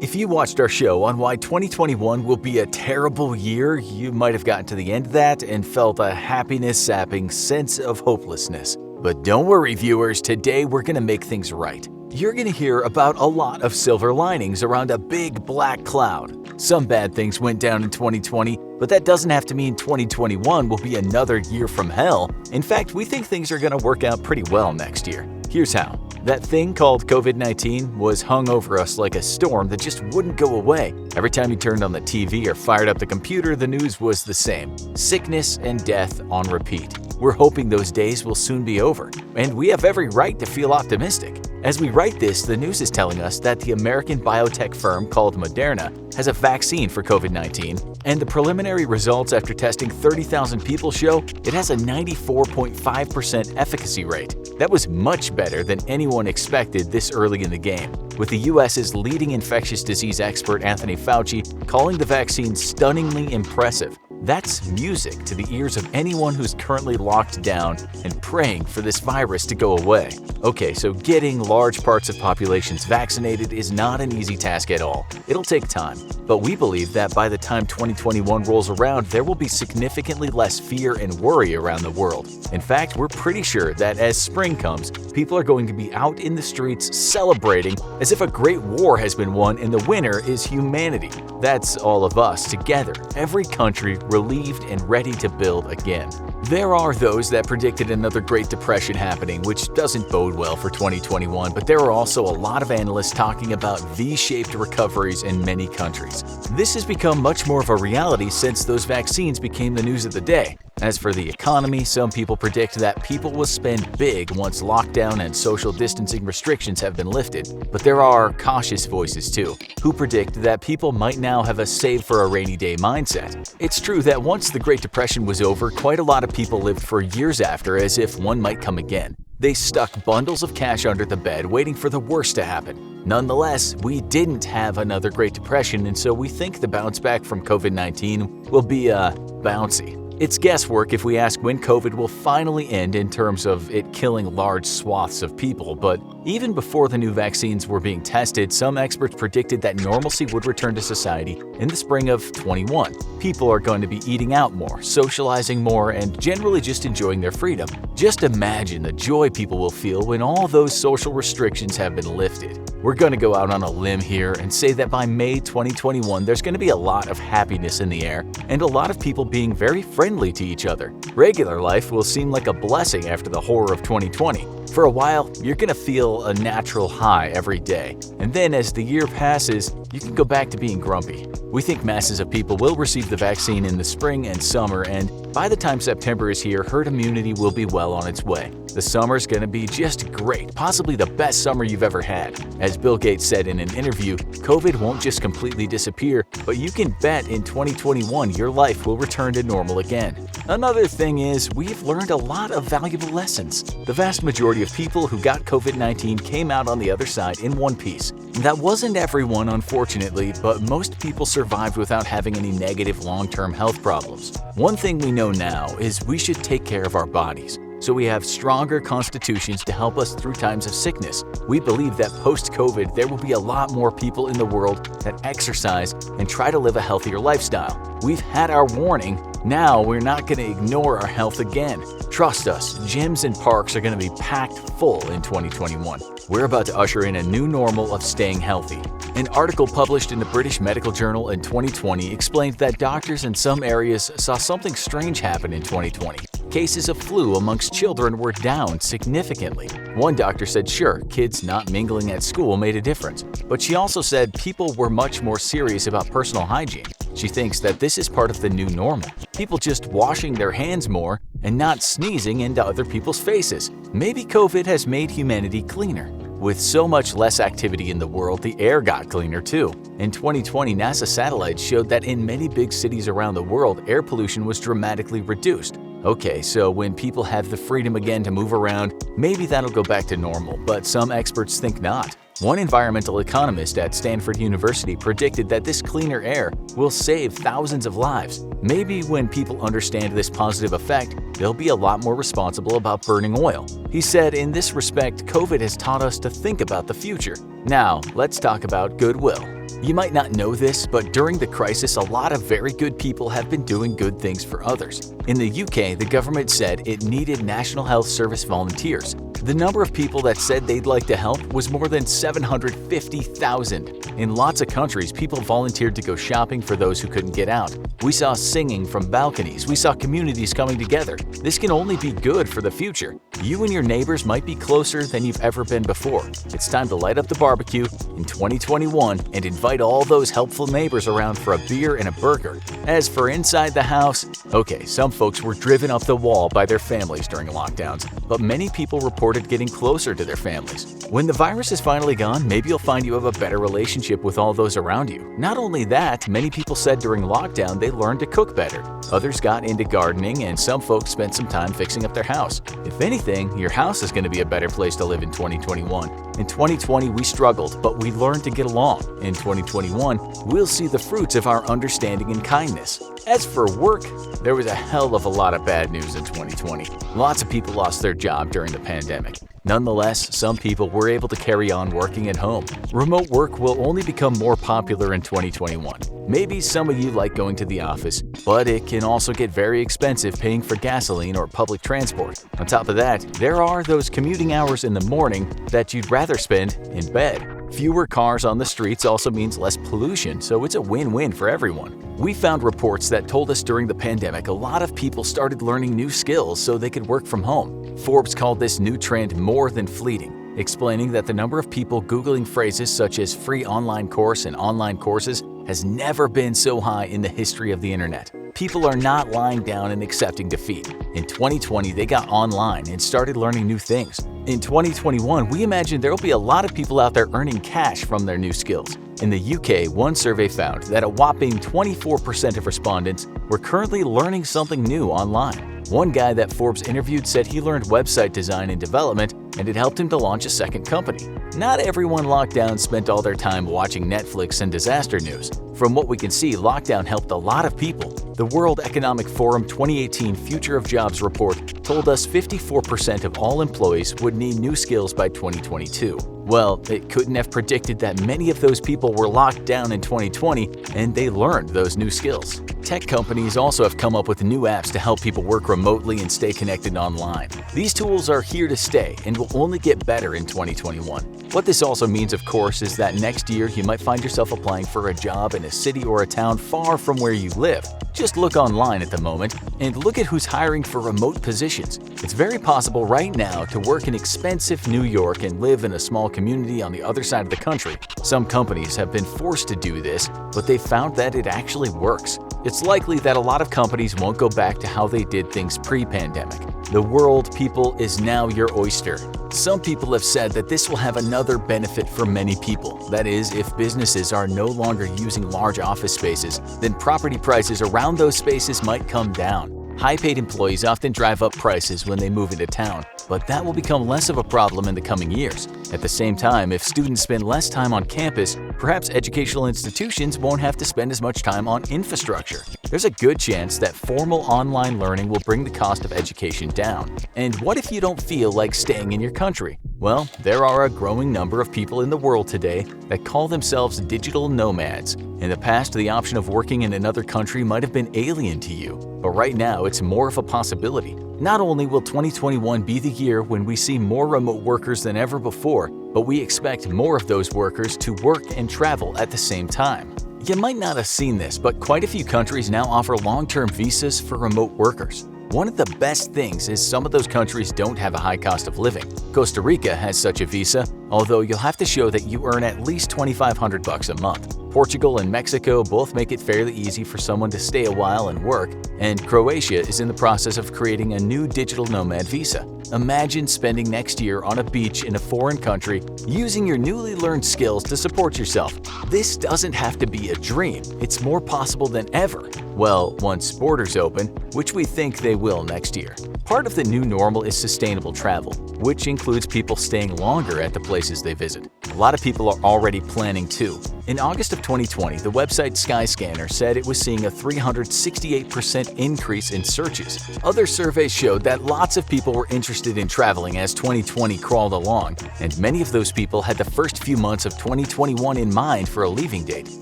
If you watched our show on why 2021 will be a terrible year, you might have gotten to the end of that and felt a happiness-sapping sense of hopelessness. But don't worry, viewers, today we're going to make things right. You're going to hear about a lot of silver linings around a big black cloud. Some bad things went down in 2020, but that doesn't have to mean 2021 will be another year from hell. In fact, we think things are going to work out pretty well next year. Here's how. That thing called COVID-19 was hung over us like a storm that just wouldn't go away. Every time you turned on the TV or fired up the computer, the news was the same. Sickness and death on repeat. We're hoping those days will soon be over, and we have every right to feel optimistic. As we write this, the news is telling us that the American biotech firm called Moderna has a vaccine for COVID-19, and the preliminary results after testing 30,000 people show it has a 94.5% efficacy rate. That was much better than anyone expected this early in the game, with the US's leading infectious disease expert Anthony Fauci calling the vaccine stunningly impressive. That's music to the ears of anyone who's currently locked down and praying for this virus to go away. Okay, so getting large parts of populations vaccinated is not an easy task at all. It'll take time, but we believe that by the time 2021 rolls around, there will be significantly less fear and worry around the world. In fact, we're pretty sure that as spring comes, people are going to be out in the streets celebrating as if a great war has been won and the winner is humanity. That's all of us together, every country relieved and ready to build again. There are those that predicted another Great Depression happening, which doesn't bode well for 2021, but there are also a lot of analysts talking about V-shaped recoveries in many countries. This has become much more of a reality since those vaccines became the news of the day. As for the economy, some people predict that people will spend big once lockdown and social distancing restrictions have been lifted. But there are cautious voices too, who predict that people might now have a save for a rainy day mindset. It's true that once the Great Depression was over, quite a lot of people lived for years after as if one might come again. They stuck bundles of cash under the bed waiting for the worst to happen. Nonetheless, we didn't have another Great Depression, and so we think the bounce back from COVID-19 will be bouncy. It's guesswork if we ask when COVID will finally end in terms of it killing large swaths of people, but even before the new vaccines were being tested, some experts predicted that normalcy would return to society in the spring of 21. People are going to be eating out more, socializing more, and generally just enjoying their freedom. Just imagine the joy people will feel when all those social restrictions have been lifted. We're going to go out on a limb here and say that by May 2021, there's going to be a lot of happiness in the air and a lot of people being very friendly to each other. Regular life will seem like a blessing after the horror of 2020. For a while, you're going to feel a natural high every day, and then as the year passes, you can go back to being grumpy. We think masses of people will receive the vaccine in the spring and summer, and by the time September is here, herd immunity will be well on its way. The summer's going to be just great, possibly the best summer you've ever had. As Bill Gates said in an interview, COVID won't just completely disappear, but you can bet in 2021 your life will return to normal again. Another thing is, we've learned a lot of valuable lessons. The vast majority of people who got COVID-19 came out on the other side in one piece. That wasn't everyone, unfortunately, but most people survived without having any negative long-term health problems. One thing we know now is we should take care of our bodies, so we have stronger constitutions to help us through times of sickness. We believe that post-COVID, there will be a lot more people in the world that exercise and try to live a healthier lifestyle. We've had our warning. Now we're not going to ignore our health again. Trust us, gyms and parks are going to be packed full in 2021. We're about to usher in a new normal of staying healthy. An article published in the British Medical Journal in 2020 explained that doctors in some areas saw something strange happen in 2020. Cases of flu amongst children were down significantly. One doctor said sure, kids not mingling at school made a difference, but she also said people were much more serious about personal hygiene. She thinks that this is part of the new normal. People just washing their hands more and not sneezing into other people's faces. Maybe COVID has made humanity cleaner. With so much less activity in the world, the air got cleaner too. In 2020, NASA satellites showed that in many big cities around the world, air pollution was dramatically reduced. Okay, so when people have the freedom again to move around, maybe that'll go back to normal, but some experts think not. One environmental economist at Stanford University predicted that this cleaner air will save thousands of lives. Maybe when people understand this positive effect, they'll be a lot more responsible about burning oil. He said, in this respect, COVID has taught us to think about the future. Now, let's talk about goodwill. You might not know this, but during the crisis, a lot of very good people have been doing good things for others. In the UK, the government said it needed National Health Service volunteers. The number of people that said they'd like to help was more than 750,000. In lots of countries, people volunteered to go shopping for those who couldn't get out. We saw singing from balconies. We saw communities coming together. This can only be good for the future. You and your neighbors might be closer than you've ever been before. It's time to light up the barbecue in 2021 and invite all those helpful neighbors around for a beer and a burger. As for inside the house, okay, some folks were driven up the wall by their families during lockdowns, but many people reported getting closer to their families. When the virus is finally gone, maybe you'll find you have a better relationship with all those around you. Not only that, many people said during lockdown they learned to cook better. Others got into gardening, and some folks spent some time fixing up their house. If anything, your house is going to be a better place to live in 2021. In 2020, we struggled, but we learned to get along. In 2021, we'll see the fruits of our understanding and kindness. As for work, there was a hell of a lot of bad news in 2020. Lots of people lost their job during the pandemic. Nonetheless, some people were able to carry on working at home. Remote work will only become more popular in 2021. Maybe some of you like going to the office, but it can also get very expensive paying for gasoline or public transport. On top of that, there are those commuting hours in the morning that you'd rather spend in bed. Fewer cars on the streets also means less pollution, so it's a win-win for everyone. We found reports that told us during the pandemic a lot of people started learning new skills so they could work from home. Forbes called this new trend more than fleeting, explaining that the number of people Googling phrases such as free online course and online courses has never been so high in the history of the internet. People are not lying down and accepting defeat. In 2020, they got online and started learning new things. In 2021, we imagine there will be a lot of people out there earning cash from their new skills. In the UK, one survey found that a whopping 24% of respondents were currently learning something new online. One guy that Forbes interviewed said he learned website design and development, and it helped him to launch a second company. Not everyone locked down spent all their time watching Netflix and disaster news. From what we can see, lockdown helped a lot of people. The World Economic Forum 2018 Future of Jobs report told us 54% of all employees would need new skills by 2022. Well, it couldn't have predicted that many of those people were locked down in 2020 and they learned those new skills. Tech companies also have come up with new apps to help people work remotely and stay connected online. These tools are here to stay and will only get better in 2021. What this also means, of course, is that next year you might find yourself applying for a job in a city or a town far from where you live. Just look online at the moment and look at who's hiring for remote positions. It's very possible right now to work in expensive New York and live in a small community on the other side of the country. Some companies have been forced to do this, but they've found that it actually works. It's likely that a lot of companies won't go back to how they did things pre-pandemic. The world, people, is now your oyster. Some people have said that this will have another benefit for many people. That is, if businesses are no longer using large office spaces, then property prices around those spaces might come down. High-paid employees often drive up prices when they move into town, but that will become less of a problem in the coming years. At the same time, if students spend less time on campus, perhaps educational institutions won't have to spend as much time on infrastructure. There's a good chance that formal online learning will bring the cost of education down. And what if you don't feel like staying in your country? Well, there are a growing number of people in the world today that call themselves digital nomads. In the past, the option of working in another country might have been alien to you, but right now it's more of a possibility. Not only will 2021 be the year when we see more remote workers than ever before, but we expect more of those workers to work and travel at the same time. You might not have seen this, but quite a few countries now offer long-term visas for remote workers. One of the best things is some of those countries don't have a high cost of living. Costa Rica has such a visa, although you'll have to show that you earn at least $2,500 a month. Portugal and Mexico both make it fairly easy for someone to stay a while and work, and Croatia is in the process of creating a new digital nomad visa. Imagine spending next year on a beach in a foreign country using your newly learned skills to support yourself. This doesn't have to be a dream, it's more possible than ever. Well, once borders open, which we think they will next year. Part of the new normal is sustainable travel, which includes people staying longer at the places they visit. A lot of people are already planning too. In August of 2020, the website Skyscanner said it was seeing a 368% increase in searches. Other surveys showed that lots of people were interested in traveling as 2020 crawled along, and many of those people had the first few months of 2021 in mind for a leaving date.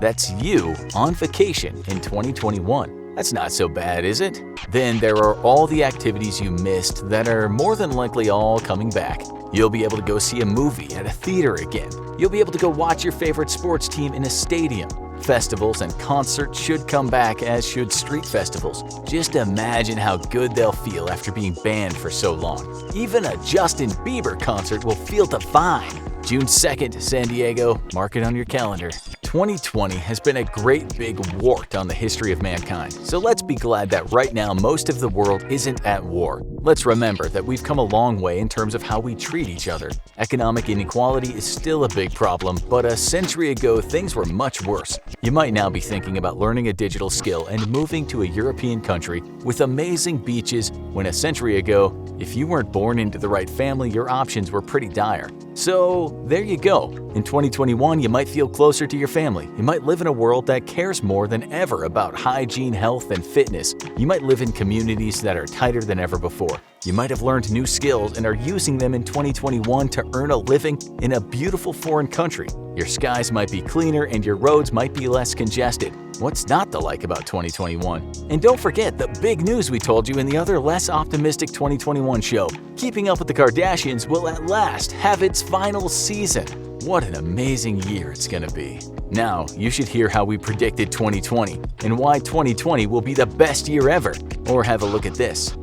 That's you on vacation in 2021. That's not so bad, is it? Then there are all the activities you missed that are more than likely all coming back. You'll be able to go see a movie at a theater again. You'll be able to go watch your favorite sports team in a stadium. Festivals and concerts should come back, as should street festivals. Just imagine how good they'll feel after being banned for so long. Even a Justin Bieber concert will feel divine. June 2nd, San Diego, mark it on your calendar. 2020 has been a great big wart on the history of mankind, so let's be glad that right now most of the world isn't at war. Let's remember that we've come a long way in terms of how we treat each other. Economic inequality is still a big problem, but a century ago things were much worse. You might now be thinking about learning a digital skill and moving to a European country with amazing beaches, when a century ago, if you weren't born into the right family, your options were pretty dire. So there you go. In 2021, you might feel closer to your family. You might live in a world that cares more than ever about hygiene, health, and fitness. You might live in communities that are tighter than ever before. You might have learned new skills and are using them in 2021 to earn a living in a beautiful foreign country. Your skies might be cleaner and your roads might be less congested. What's not to like about 2021? And don't forget the big news we told you in the other less optimistic 2021 show. Keeping Up with the Kardashians will at last have its final season. What an amazing year it's gonna be. Now, you should hear how we predicted 2020 and why 2020 will be the best year ever. Or have a look at this.